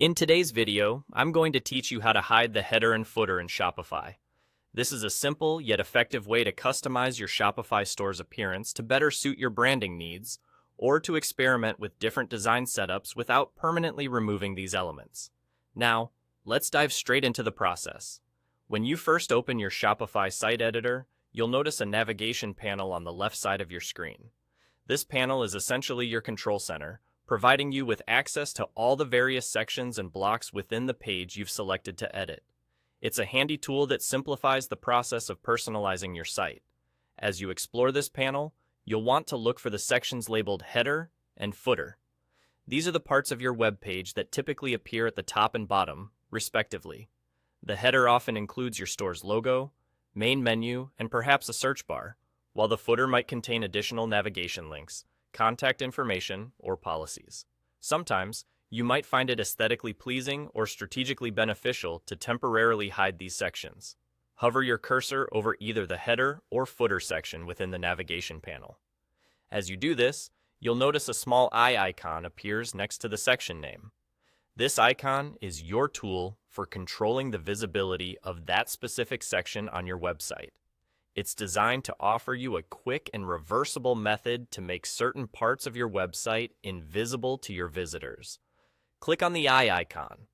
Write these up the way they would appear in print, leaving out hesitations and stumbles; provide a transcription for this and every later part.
In today's video, I'm going to teach you how to hide the header and footer in Shopify. This is a simple yet effective way to customize your Shopify store's appearance to better suit your branding needs, or to experiment with different design setups without permanently removing these elements. Now, let's dive straight into the process. When you first open your Shopify site editor, you'll notice a navigation panel on the left side of your screen. This panel is essentially your control center, providing you with access to all the various sections and blocks within the page you've selected to edit. It's a handy tool that simplifies the process of personalizing your site. As you explore this panel, you'll want to look for the sections labeled Header and Footer. These are the parts of your web page that typically appear at the top and bottom, respectively. The header often includes your store's logo, main menu, and perhaps a search bar, while the footer might contain additional navigation links, contact information, or policies. Sometimes, you might find it aesthetically pleasing or strategically beneficial to temporarily hide these sections. Hover your cursor over either the header or footer section within the navigation panel. As you do this, you'll notice a small eye icon appears next to the section name. This icon is your tool for controlling the visibility of that specific section on your website. It's designed to offer you a quick and reversible method to make certain parts of your website invisible to your visitors. Click on the eye icon.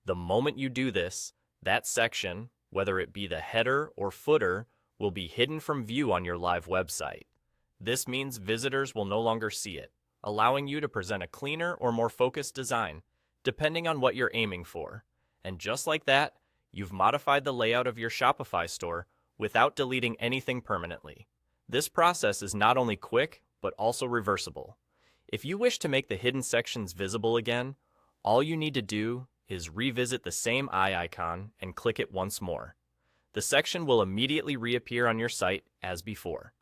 The moment you do this, that section, whether it be the header or footer, will be hidden from view on your live website. This means visitors will no longer see it, allowing you to present a cleaner or more focused design, depending on what you're aiming for. And just like that, you've modified the layout of your Shopify store without deleting anything permanently. This process is not only quick, but also reversible. If you wish to make the hidden sections visible again, all you need to do is revisit the same eye icon and click it once more. The section will immediately reappear on your site as before.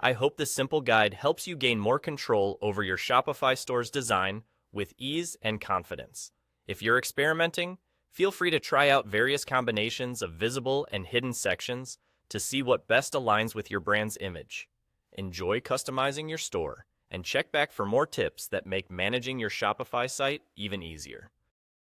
I hope this simple guide helps you gain more control over your Shopify store's design with ease and confidence. If you're experimenting, feel free to try out various combinations of visible and hidden sections to see what best aligns with your brand's image. Enjoy customizing your store and check back for more tips that make managing your Shopify site even easier.